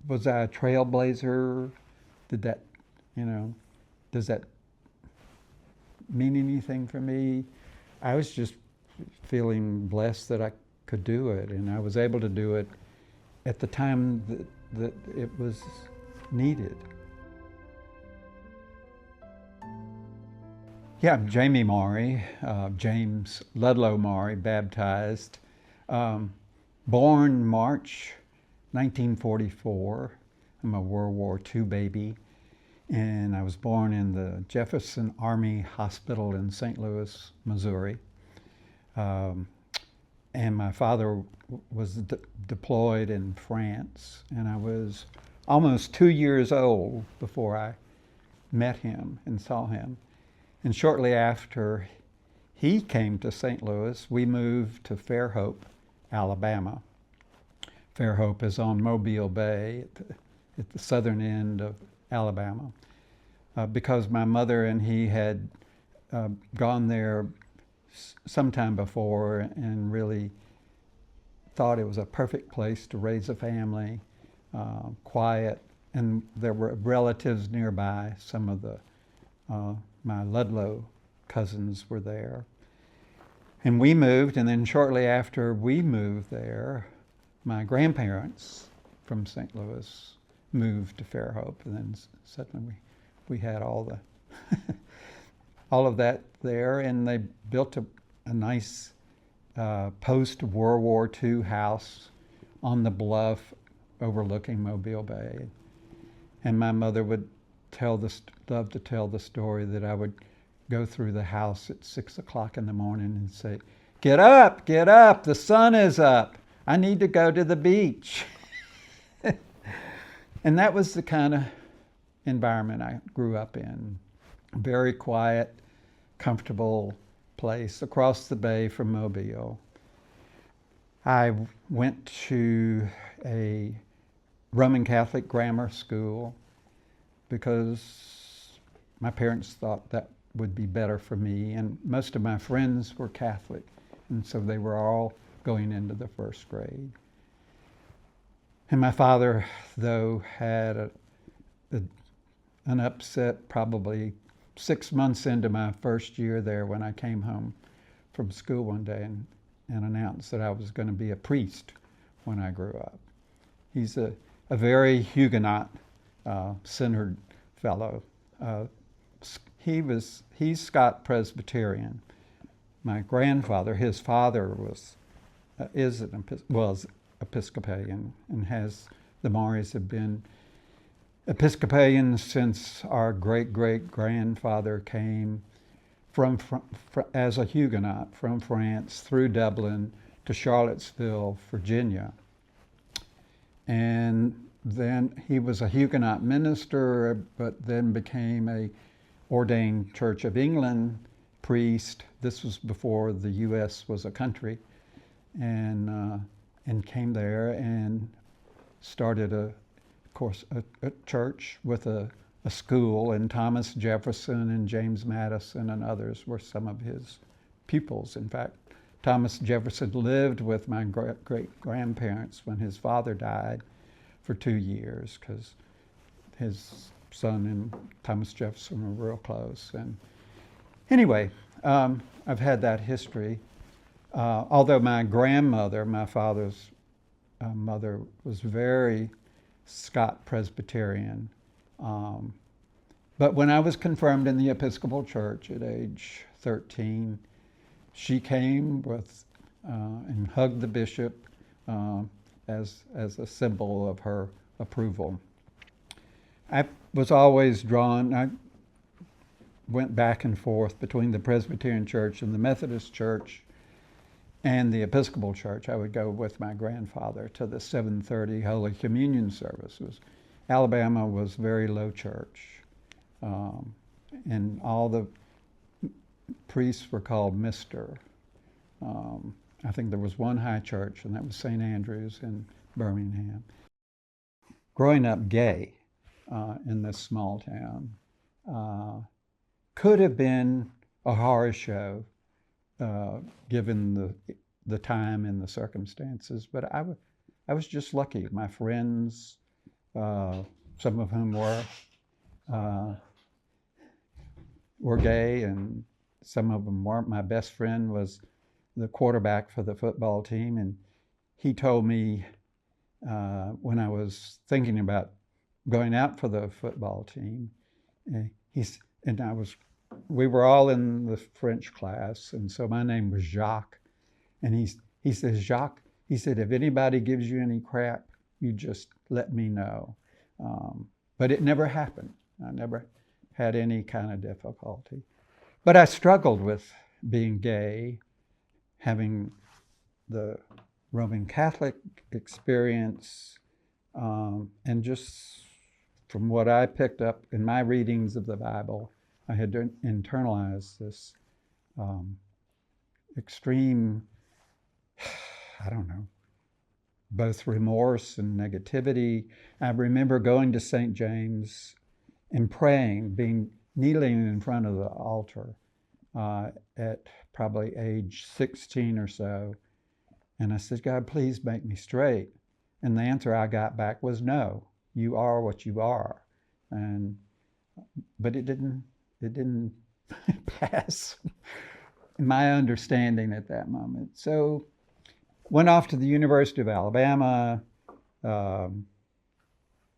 Was I a trailblazer? Did that, you know, does that mean anything for me? I was just feeling blessed that I could do it, and I was able to do it at the time that it was needed. Yeah, I'm Jamie Maury, James Ludlow Maury, baptized, um, born March 1944. I'm a World War II baby, and I was born in the Jefferson Army Hospital in St. Louis, Missouri. Um, and my father was deployed in France, and I was almost 2 years old before I met him and saw him. And shortly after he came to St. Louis, we moved to Fairhope, Alabama. Fairhope is on Mobile Bay at the southern end of Alabama, because my mother and he had gone there sometime before and really thought it was a perfect place to raise a family, quiet, and there were relatives nearby. Some of my Ludlow cousins were there. And we moved, and then shortly after we moved there, my grandparents from St. Louis moved to Fairhope, and then suddenly we had all the all of that there, and they built a nice post-World War II house on the bluff overlooking Mobile Bay. And my mother would love to tell the story that I would go through the house at 6 o'clock in the morning and say, get up, the sun is up. I need to go to the beach. And that was the kind of environment I grew up in. Very quiet, comfortable place across the bay from Mobile. I went to a Roman Catholic grammar school because my parents thought that would be better for me, and most of my friends were Catholic, and so they were all going into the first grade. And my father, though, had an upset probably 6 months into my first year there when I came home from school one day and announced that I was going to be a priest when I grew up. He's a very Huguenot centered fellow. He's Scott Presbyterian. My grandfather, his father was Episcopalian, and the Maurys have been Episcopalians since our great-great-grandfather came as a Huguenot from France through Dublin to Charlottesville, Virginia. And then he was a Huguenot minister, but then became a ordained Church of England priest. This was before the U.S. was a country, and came there and started a church with a school, and Thomas Jefferson and James Madison and others were some of his pupils. In fact, Thomas Jefferson lived with my great-grandparents when his father died for 2 years, because his son and Thomas Jefferson were real close. And anyway, I've had that history. Although my grandmother, my father's mother, was very Scott Presbyterian. But when I was confirmed in the Episcopal Church at age 13, she came and hugged the bishop as a symbol of her approval. I was always drawn. I went back and forth between the Presbyterian Church and the Methodist Church and the Episcopal Church. I would go with my grandfather to the 7:30 Holy Communion service. Alabama was very low church, and all the priests were called Mr. I think there was one high church, and that was St. Andrew's in Birmingham. Growing up gay in this small town could have been a horror show, given the time and the circumstances. But I was just lucky. My friends some of whom were gay, and some of them weren't. My best friend was the quarterback for the football team, and he told me when I was thinking about going out for the football team, we were all in the French class, and so my name was Jacques, and he says, Jacques, he said, if anybody gives you any crap, you just let me know. But it never happened. I never had any kind of difficulty. But I struggled with being gay, having the Roman Catholic experience, and just from what I picked up in my readings of the Bible, I had internalized this extreme, I don't know, both remorse and negativity. I remember going to St. James and praying, kneeling in front of the altar at probably age 16 or so. And I said, God, please make me straight. And the answer I got back was no, you are what you are. But it didn't pass my understanding at that moment. So went off to the University of Alabama,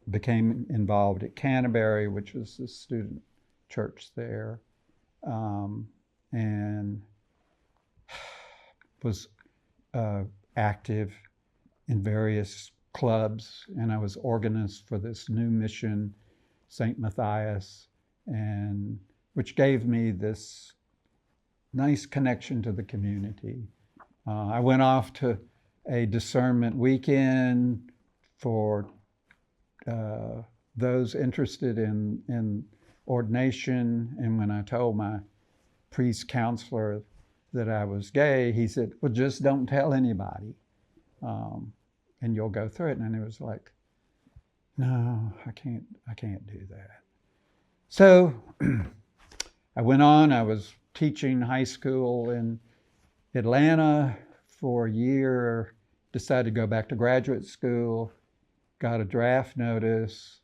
became involved at Canterbury, which was the student church there, and was active in various clubs, and I was organist for this new mission, St. Matthias, and which gave me this nice connection to the community. I went off to a discernment weekend for those interested in ordination, and when I told my priest counselor that I was gay, he said, well, just don't tell anybody, and you'll go through it. And it was like, no, I can't do that. So I went on. I was teaching high school in Atlanta for a year, decided to go back to graduate school, got a draft notice,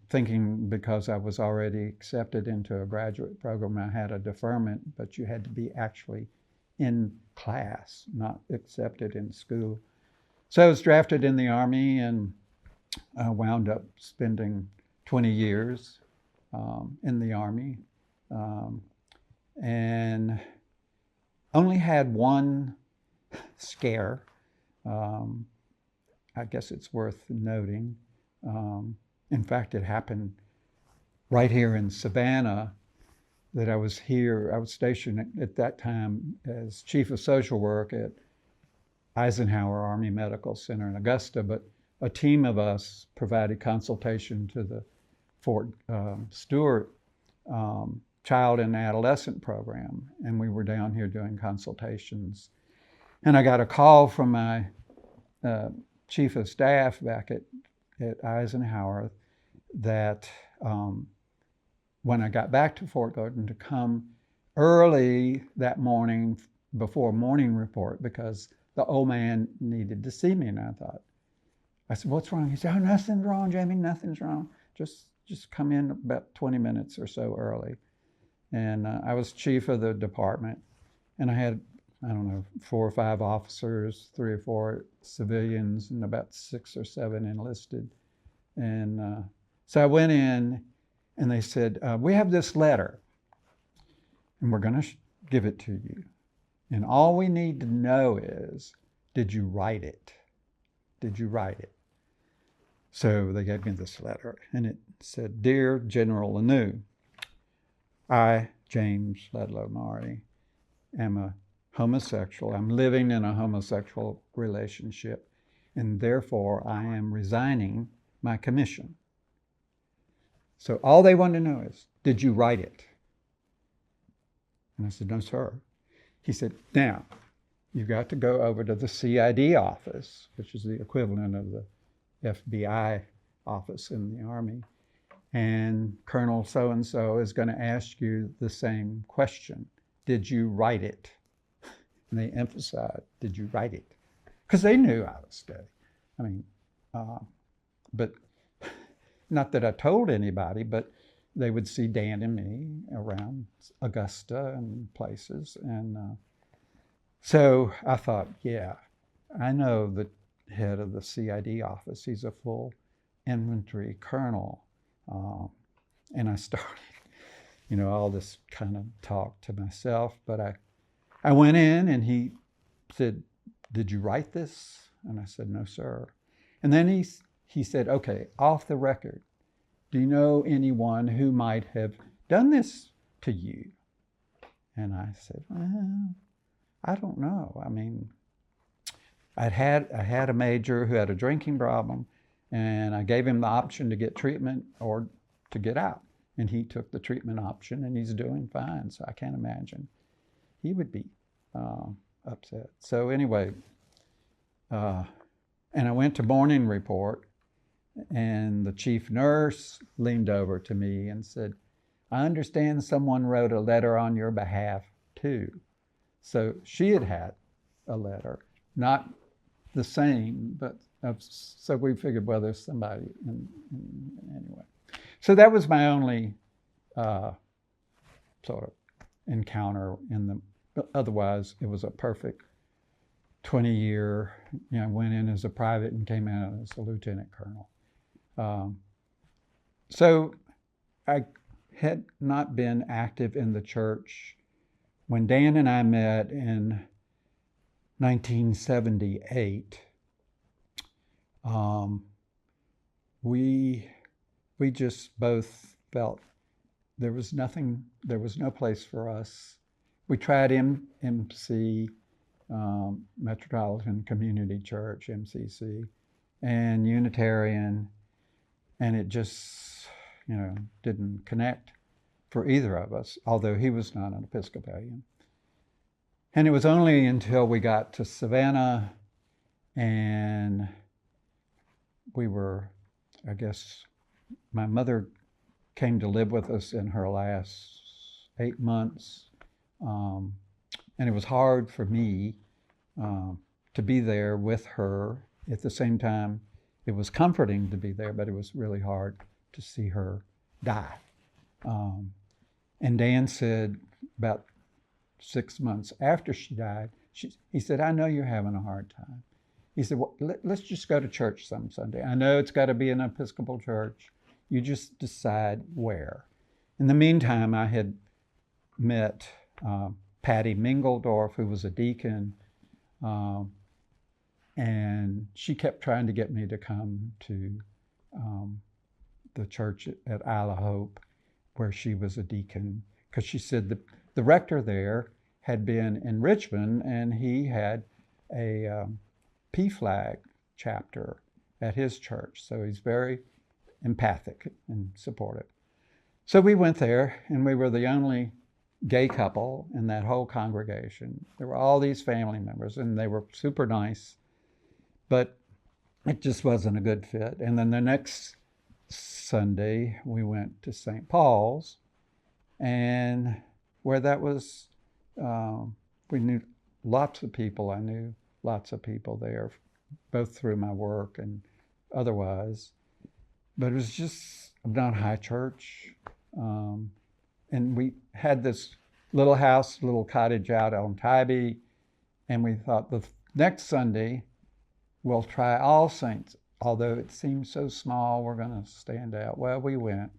thinking because I was already accepted into a graduate program, I had a deferment, but you had to be actually in class, not accepted in school. So I was drafted in the Army, and I wound up spending 20 years in the Army, and only had one scare. I guess it's worth noting. In fact, it happened right here in Savannah, that I was stationed at that time as chief of social work at Eisenhower Army Medical Center in Augusta, but a team of us provided consultation to the Fort Stewart Child and Adolescent Program, and we were down here doing consultations. And I got a call from my chief of staff back at Eisenhower that when I got back to Fort Gordon, to come early that morning before morning report, because the old man needed to see me. And I said, what's wrong? He said, oh, nothing's wrong, Jamie, nothing's wrong. Just come in about 20 minutes or so early. And I was chief of the department, and I had, I don't know, 4 or 5 officers, 3 or 4 civilians, and about 6 or 7 enlisted. And so I went in, and they said, we have this letter, and we're going to give it to you. And all we need to know is, did you write it? Did you write it? So they gave me this letter, and it said, Dear General Lanou, I, James Ledlow Maury, am a homosexual. I'm living in a homosexual relationship, and therefore I am resigning my commission. So all they want to know is, did you write it? And I said, no, sir. He said, now, you've got to go over to the CID office, which is the equivalent of the FBI office in the Army, and Colonel so-and-so is going to ask you the same question. Did you write it? And they emphasized, did you write it? Because they knew I was gay. I mean, but Not that I told anybody, but they would see Dan and me around Augusta and places. And so I thought, yeah, I know the head of the CID office. He's a full infantry colonel. And I started, all this kind of talk to myself. But I went in and he said, "Did you write this?" And I said, "No, sir." And then he said, "Okay, off the record, do you know anyone who might have done this to you?" And I said, "Well, I don't know. I mean, I had a major who had a drinking problem, and I gave him the option to get treatment or to get out. And he took the treatment option, and he's doing fine. So I can't imagine he would be upset." So anyway, and I went to morning report, and the chief nurse leaned over to me and said, "I understand someone wrote a letter on your behalf too." So she had a letter, not the same, but so we figured, well, there's somebody anyway. So that was my only sort of encounter but otherwise it was a perfect 20-year, went in as a private and came out as a lieutenant colonel. So I had not been active in the church. When Dan and I met in 1978, we just both felt there was no place for us. We tried MC, Metropolitan Community Church, MCC, and Unitarian, and it just, didn't connect for either of us, although he was not an Episcopalian. And it was only until we got to Savannah and we were, I guess, my mother came to live with us in her last 8 months. And it was hard for me to be there with her. At the same time, it was comforting to be there, but it was really hard to see her die. And Dan said about 6 months after she died, he said, "I know you're having a hard time." He said, "Well, let's just go to church some Sunday. I know it's got to be an Episcopal church. You just decide where." In the meantime, I had met Patty Mingledorf, who was a deacon, and she kept trying to get me to come to the church at Isle of Hope, where she was a deacon, because she said the rector there had been in Richmond, and he had a PFLAG chapter at his church, so he's very empathic and supportive. So we went there, and we were the only gay couple in that whole congregation. There were all these family members, and they were super nice, but it just wasn't a good fit. And then the next Sunday, we went to St. Paul's, and where that was, we knew lots of people. I knew lots of people there, both through my work and otherwise. But it was just not high church. And we had this little house, little cottage out on Tybee, and we thought the next Sunday we'll try All Saints. Although it seemed so small, we're going to stand out. Well, we went,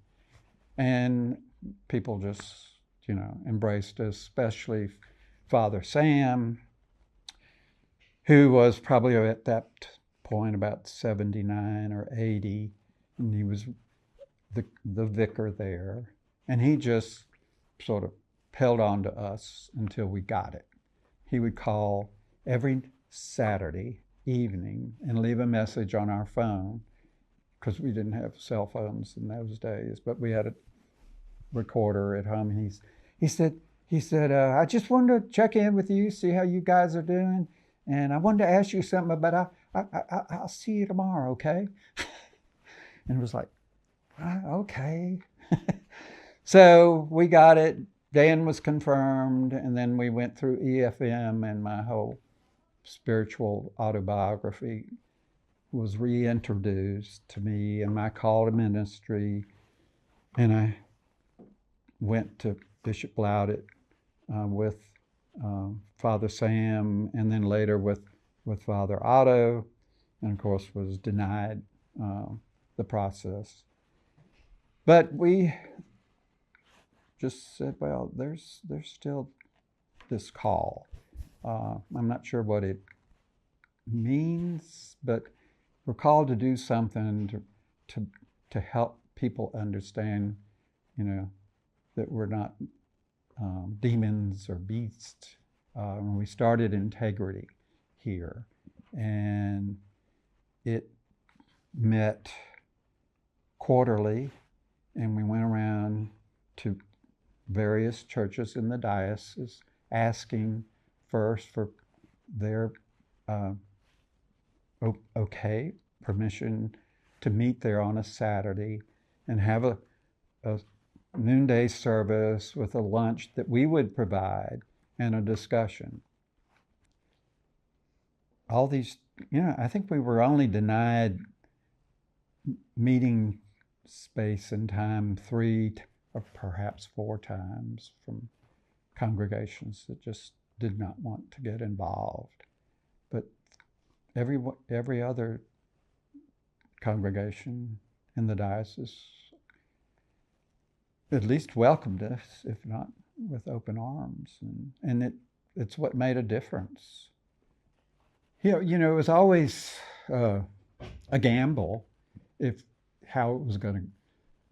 and people just, embraced us, especially Father Sam, who was probably at that point about 79 or 80, and he was the vicar there. And he just sort of held on to us until we got it. He would call every Saturday evening and leave a message on our phone, because we didn't have cell phones in those days, but we had a recorder at home. And he said, "I just wanted to check in with you, see how you guys are doing, and I wanted to ask you something, but I'll see you tomorrow, okay?" And it was like, okay. So we got it. Dan was confirmed, and then we went through EFM, and my whole spiritual autobiography was reintroduced to me in my call to ministry, and I went to Bishop Bloudet with Father Sam, and then later with Father Otto, and of course was denied the process. But we just said, well, there's still this call. I'm not sure what it means, but we're called to do something to help people understand, that we're not demons or beasts. We started integrity here, and it met quarterly, and we went around to various churches in the diocese asking first for their permission to meet there on a Saturday and have a noonday service with a lunch that we would provide and a discussion. All these, I think we were only denied meeting space and time 3 or perhaps 4 times from congregations that just did not want to get involved. But every other congregation in the diocese at least welcomed us, if not with open arms, and it's what made a difference. It was always a gamble if how it was going to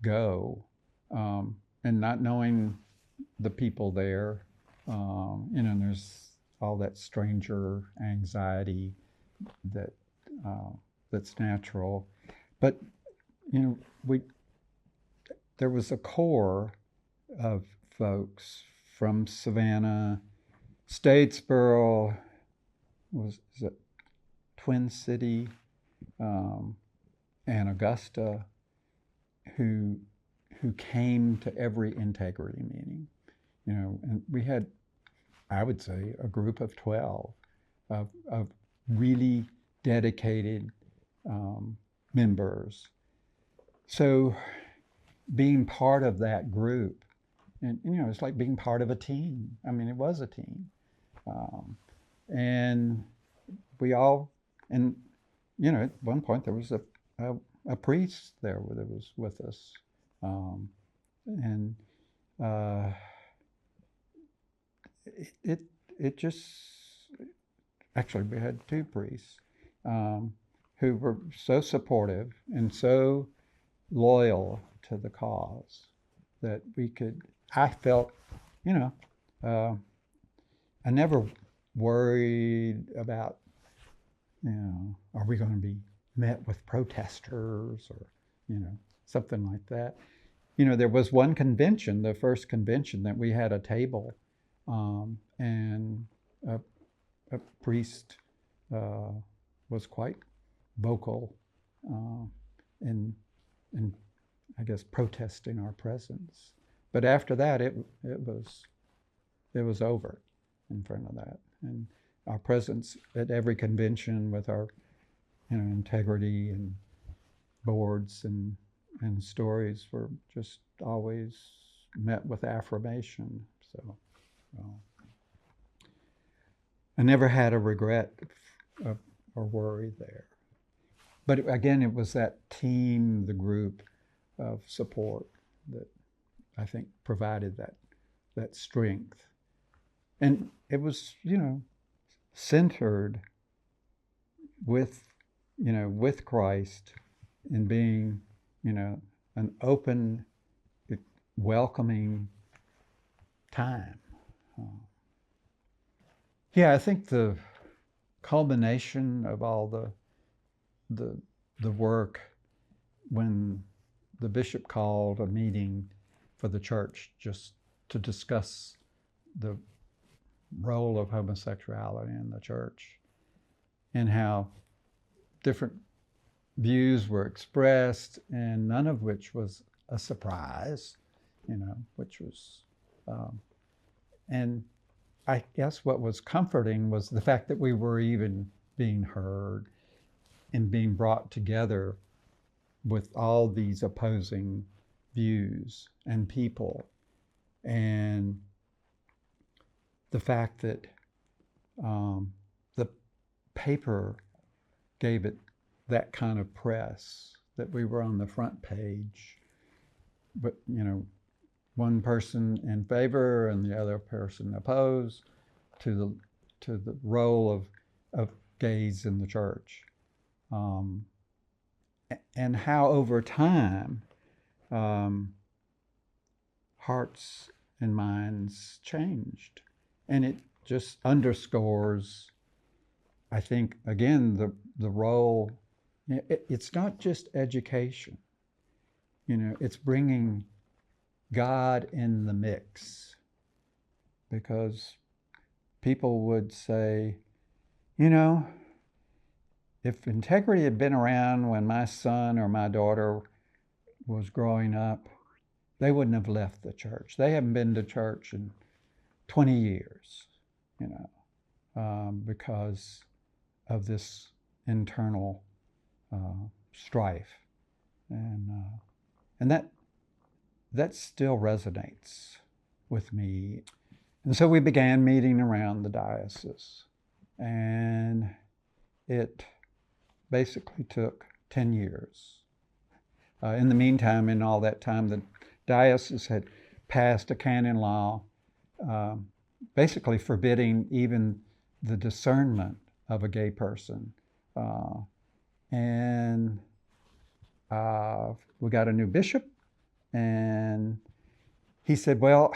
go, and not knowing the people there. There's all that stranger anxiety that's natural, but there was a core of folks from Savannah, Statesboro, is it Twin City, and Augusta, who came to every integrity meeting, and we had, I would say, a group of 12 of really dedicated members. So being part of that group, and it's like being part of a team. I mean, it was a team, and we all, and at one point there was a priest there that was with us, and it just, actually we had 2 priests who were so supportive and so loyal to the cause that I felt, I never worried about, are we going to be met with protesters or, something like that. There was one convention, the first convention, that we had a table, and a priest was quite vocal in I guess protesting our presence. But after that, it was over in front of that, and our presence at every convention with our integrity and boards and stories were just always met with affirmation. So I never had a regret or worry there. But again, it was that team, the group of support that I think provided that strength. And it was, centered with Christ in being, an open, welcoming time. I think the culmination of all the work, when the bishop called a meeting for the church just to discuss the role of homosexuality in the church and how different views were expressed, and none of which was a surprise, which was, and I guess what was comforting was the fact that we were even being heard. and being brought together with all these opposing views and people. And the fact that the paper gave it that kind of press, that we were on the front page, but one person in favor and the other person opposed to the role of gays in the church, and how over time hearts and minds changed. And it just underscores, I think, again, the role. It's not just education. It's bringing God in the mix. Because people would say, if integrity had been around when my son or my daughter was growing up, they wouldn't have left the church. They haven't been to church in 20 years, because of this internal strife. And that still resonates with me. And so we began meeting around the diocese. And it basically took 10 years. In the meantime, in all that time, the diocese had passed a canon law basically forbidding even the discernment of a gay person. And we got a new bishop, and he said, well,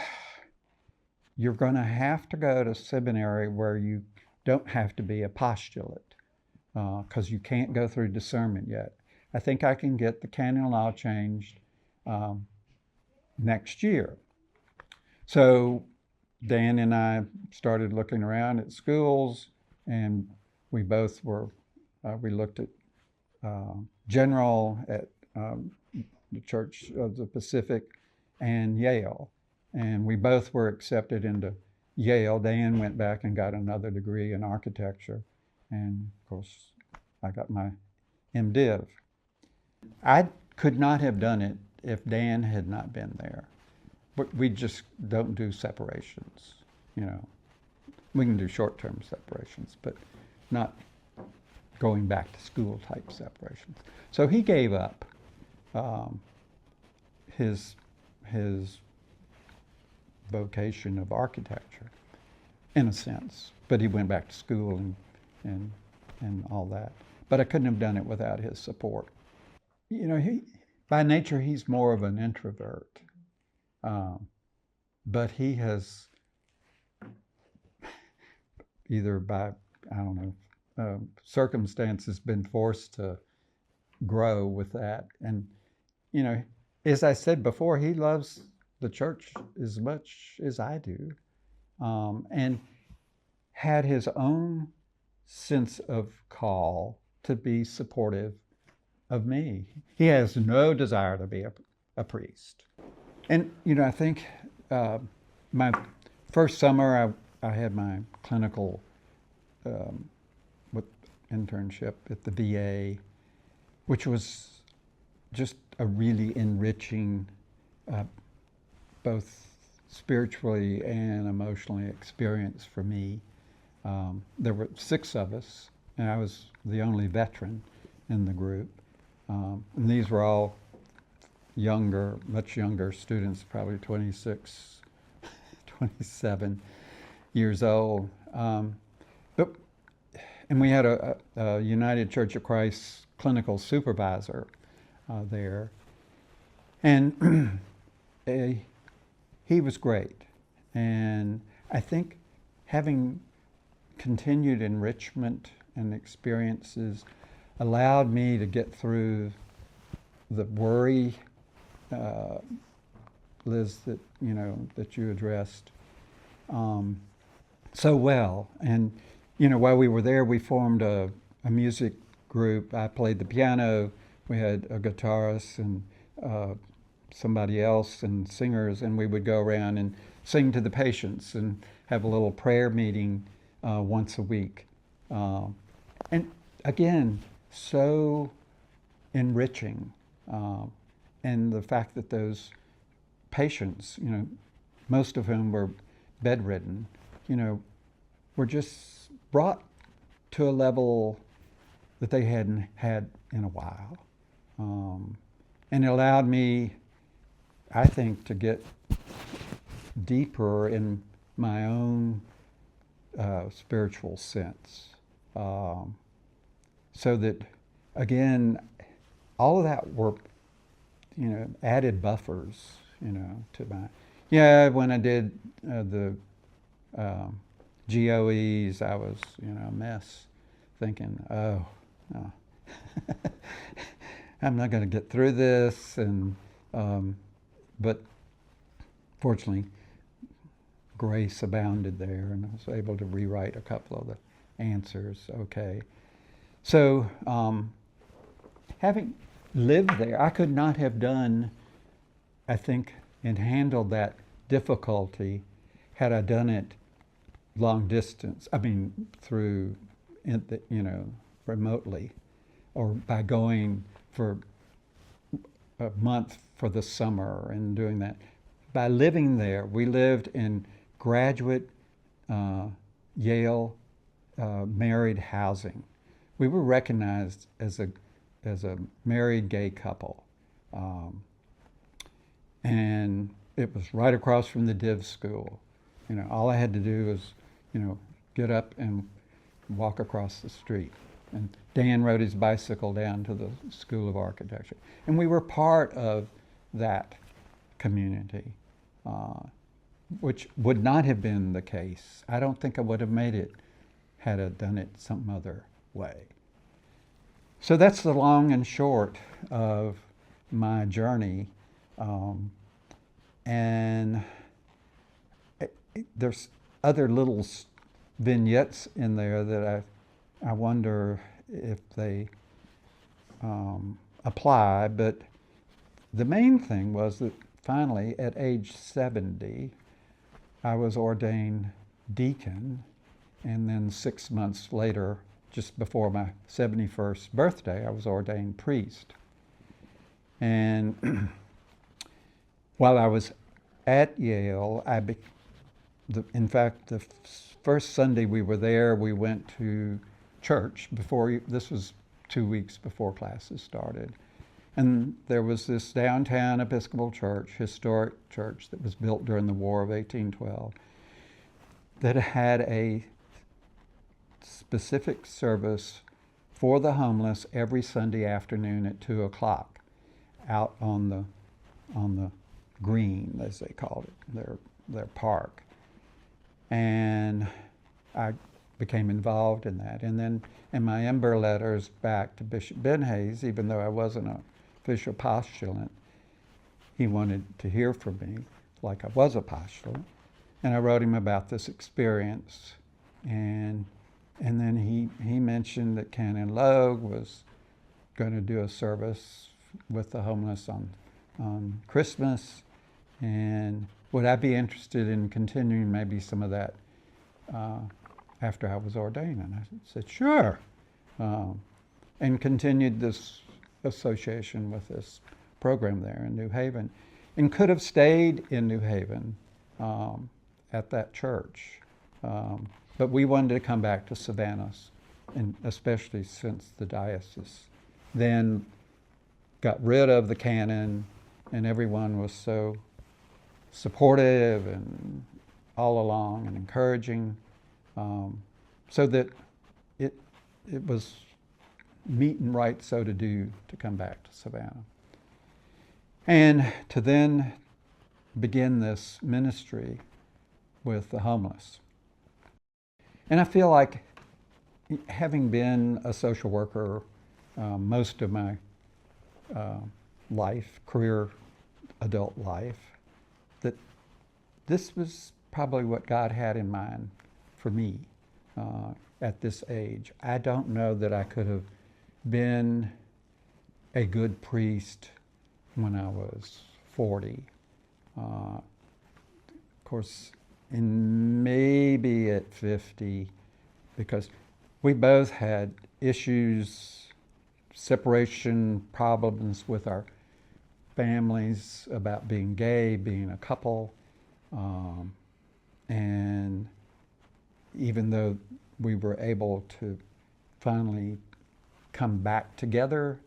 you're going to have to go to seminary where you don't have to be a postulate, because you can't go through discernment yet. I think I can get the canon law changed next year. So Dan and I started looking around at schools, and we both were, we looked at General, at the Church of the Pacific, and Yale. And we both were accepted into Yale. Dan went back and got another degree in architecture. And of course, I got my MDiv. I could not have done it if Dan had not been there. But we just don't do separations, We can do short-term separations, but not going back to school type separations. So he gave up his vocation of architecture, in a sense, but he went back to school and all that. But I couldn't have done it without his support. He, by nature, he's more of an introvert, but he has, either by, circumstances, been forced to grow with that. And, as I said before, he loves the church as much as I do, and had his own sense of call to be supportive of me. He has no desire to be a priest. And, I think my first summer, I had my clinical internship at the VA, which was just a really enriching, both spiritually and emotionally, experience for me. There were 6 of us, and I was the only veteran in the group. And these were all much younger students, probably 26, 27 years old. And we had a United Church of Christ clinical supervisor there. And he was great. And I think having continued enrichment and experiences allowed me to get through the worry, Liz, that you addressed so well. And while we were there, we formed a music group. I played the piano. We had a guitarist and somebody else and singers, and we would go around and sing to the patients and have a little prayer meeting once a week. And again, so enriching. And the fact that those patients, most of whom were bedridden, were just brought to a level that they hadn't had in a while. And it allowed me, I think, to get deeper in my own spiritual sense. So that, again, all of that were, added buffers, to my, when I did the GOEs, I was, a mess, thinking, oh, no. I'm not going to get through this, and but fortunately, grace abounded there, and I was able to rewrite a couple of the answers. Okay, so having lived there, I could not have done, I think, and handled that difficulty had I done it long distance. I mean, through, remotely, or by going for a month for the summer and doing that. By living there, we lived in graduate Yale married housing. We were recognized as a married gay couple. And it was right across from the Div school. All I had to do was, get up and walk across the street. And Dan rode his bicycle down to the School of Architecture. And we were part of that community, which would not have been the case. I don't think I would have made it had I done it some other way. So that's the long and short of my journey. And there's other little vignettes in there that I wonder if they apply, but the main thing was that finally at age 70, I was ordained deacon, and then 6 months later, just before my 71st birthday, I was ordained priest. And while I was at Yale, in fact, the first Sunday we were there, we went to church this was 2 weeks before classes started. And there was this downtown Episcopal church, historic church that was built during the War of 1812, that had a specific service for the homeless every Sunday afternoon at 2 o'clock out on the green, as they called it, their park. And I became involved in that. And then in my ember letters back to Bishop Benhays, even though I wasn't an official postulant, he wanted to hear from me like I was a postulant. And I wrote him about this experience. And then he mentioned that Canon Logue was going to do a service with the homeless on Christmas. And would I be interested in continuing maybe some of that after I was ordained? And I said, sure. And continued this association with this program there in New Haven, and could have stayed in New Haven at that church. But we wanted to come back to Savannah, and especially since the diocese then got rid of the canon, and everyone was so supportive and all along and encouraging, so that it was meet and right so to do to come back to Savannah. And to then begin this ministry with the homeless. And I feel like, having been a social worker most of my life, career, adult life, that this was probably what God had in mind for me at this age. I don't know that I could have been a good priest when I was 40. Of course, and maybe at 50, because we both had issues separation problems with our families about being gay, being a couple. And even though we were able to finally come back together,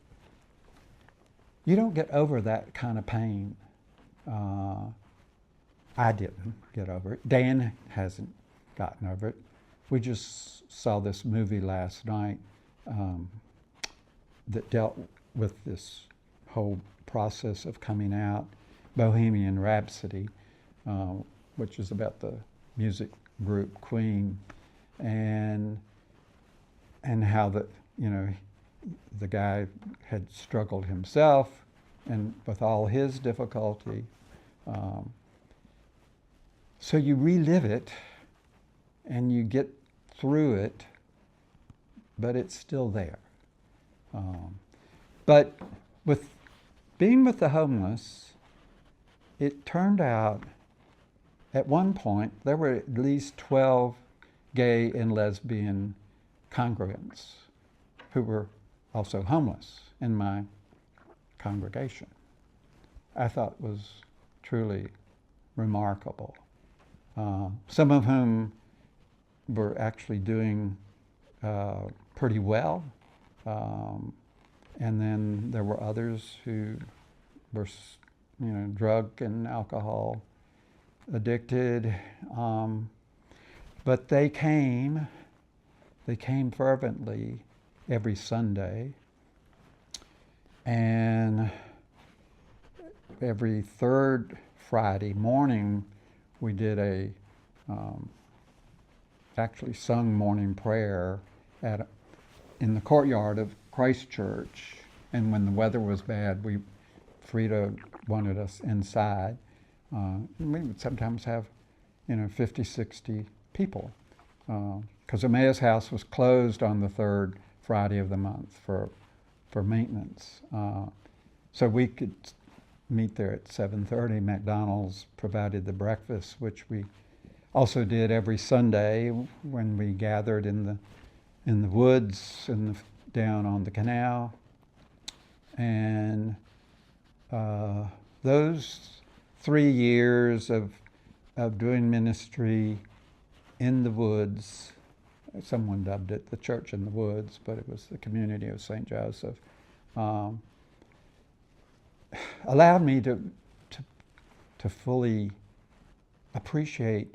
you don't get over that kind of pain. I didn't get over it. Dan hasn't gotten over it. We just saw this movie last night that dealt with this whole process of coming out, Bohemian Rhapsody, which is about the music group Queen, and how the guy had struggled himself and with all his difficulty. So you relive it and you get through it, but it's still there. But with being with the homeless, it turned out at one point there were at least 12 gay and lesbian congregants who were also homeless in my congregation. I thought was truly remarkable. Some of whom were actually doing pretty well. And then there were others who were, drug and alcohol addicted. But they came fervently every Sunday. And every third Friday morning, we did actually sung morning prayer in the courtyard of Christ Church. And when the weather was bad, Frida wanted us inside. We would sometimes have, 50, 60 people. Because Emmaus House was closed on the third Friday of the month for maintenance. So we could meet there at 7:30. McDonald's provided the breakfast, which we also did every Sunday when we gathered in the woods down on the canal. And those 3 years of doing ministry in the woods, someone dubbed it the Church in the Woods, but it was the community of St. Joseph, allowed me to fully appreciate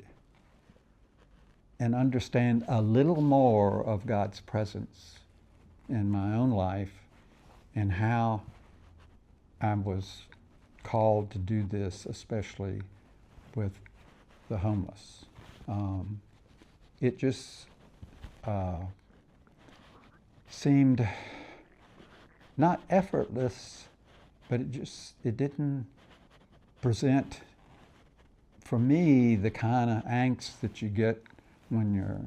and understand a little more of God's presence in my own life and how I was called to do this, especially with the homeless. It just seemed not effortless, but it didn't present for me the kind of angst that you get when you're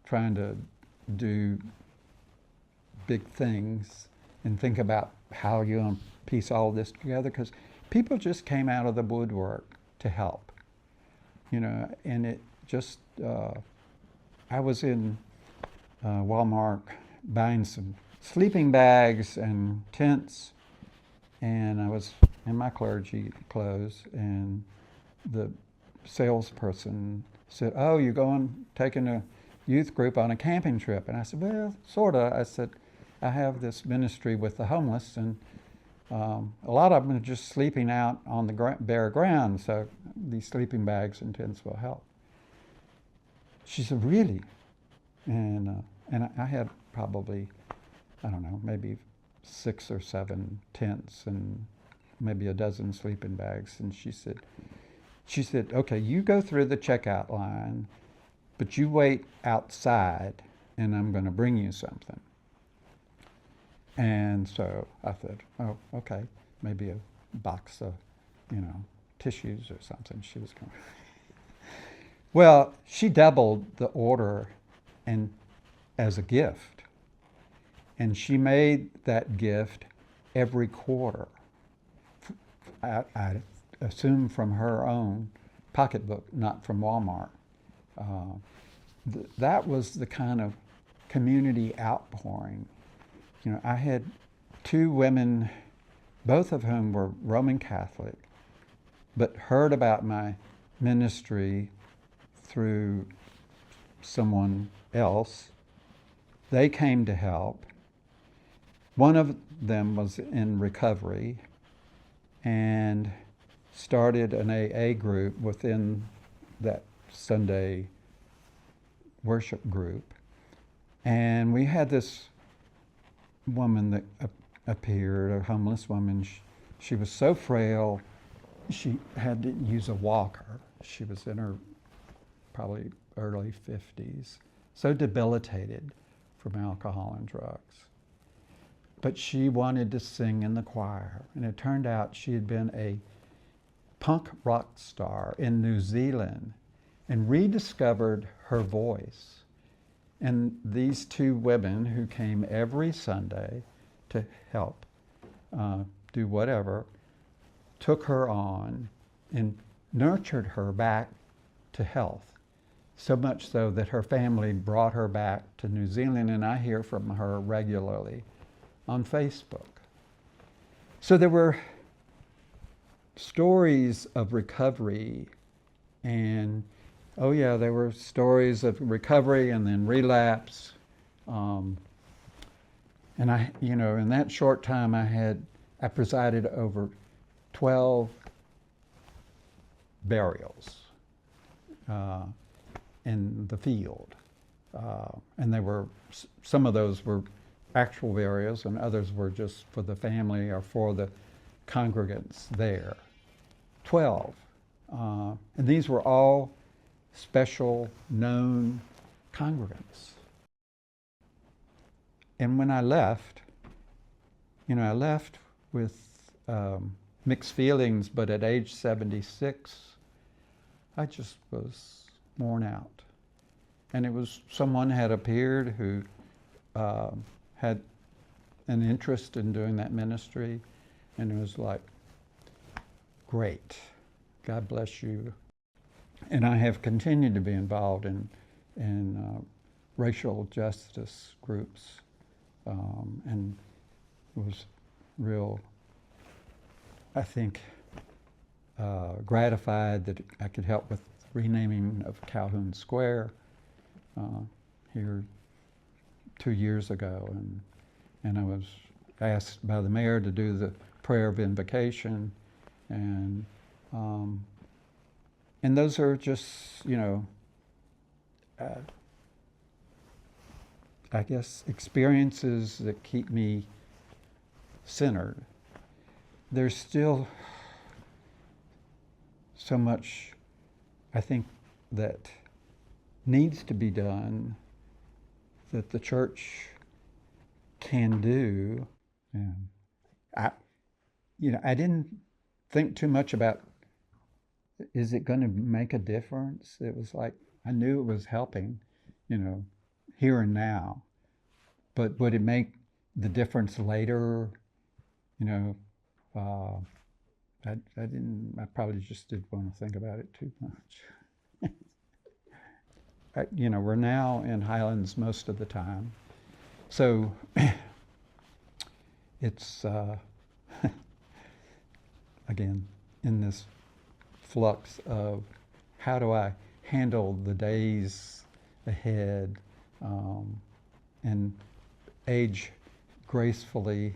trying to do big things and think about how you're going to piece all this together, because people just came out of the woodwork to help, and it just, I was in Walmart buying some sleeping bags and tents, and I was in my clergy clothes, and the salesperson said, "Oh, you're taking a youth group on a camping trip?" And I said, "Well, sort of." I said, "I have this ministry with the homeless, and a lot of them are just sleeping out on the bare ground, so these sleeping bags and tents will help." She said, "Really?" And I had probably, I don't know, maybe 6 or 7 tents and maybe a dozen sleeping bags. And she said, "Okay, you go through the checkout line, but you wait outside and I'm going to bring you something." And so I thought, "Oh, okay, maybe a box of, tissues or something." She was going. Well, she doubled the order as a gift. And she made that gift every quarter. I assume from her own pocketbook, not from Walmart. That was the kind of community outpouring. I had two women, both of whom were Roman Catholic, but heard about my ministry through someone else. They came to help. One of them was in recovery and started an AA group within that Sunday worship group. And we had this woman that appeared, a homeless woman. She was so frail, she had to use a walker. She was in her probably early 50s, so debilitated from alcohol and drugs. But she wanted to sing in the choir, and it turned out she had been a punk rock star in New Zealand and rediscovered her voice. And these two women who came every Sunday to help do whatever, took her on and nurtured her back to health. So much so that her family brought her back to New Zealand, and I hear from her regularly on Facebook. So there were stories of recovery, and oh yeah, there were stories of recovery and then relapse. And I, in that short time I presided over 12 burials in the field. And some of those were actual burials and others were just for the family or for the congregants there. 12. And these were all special, known congregants. And when I left, I left with mixed feelings, but at age 76, I just was worn out. And it was someone had appeared who had an interest in doing that ministry, and it was like, great, God bless you. And I have continued to be involved in racial justice groups, and was real, I think, gratified that I could help with renaming of Calhoun Square here 2 years ago, and I was asked by the mayor to do the prayer of invocation, and those are just, I guess, experiences that keep me centered. There's still so much, I think, that needs to be done that the church can do. And I didn't think too much about, is it going to make a difference? It was like, I knew it was helping, here and now. But would it make the difference later? I probably just didn't want to think about it too much. We're now in Highlands most of the time. So it's, again, in this flux of how do I handle the days ahead and age gracefully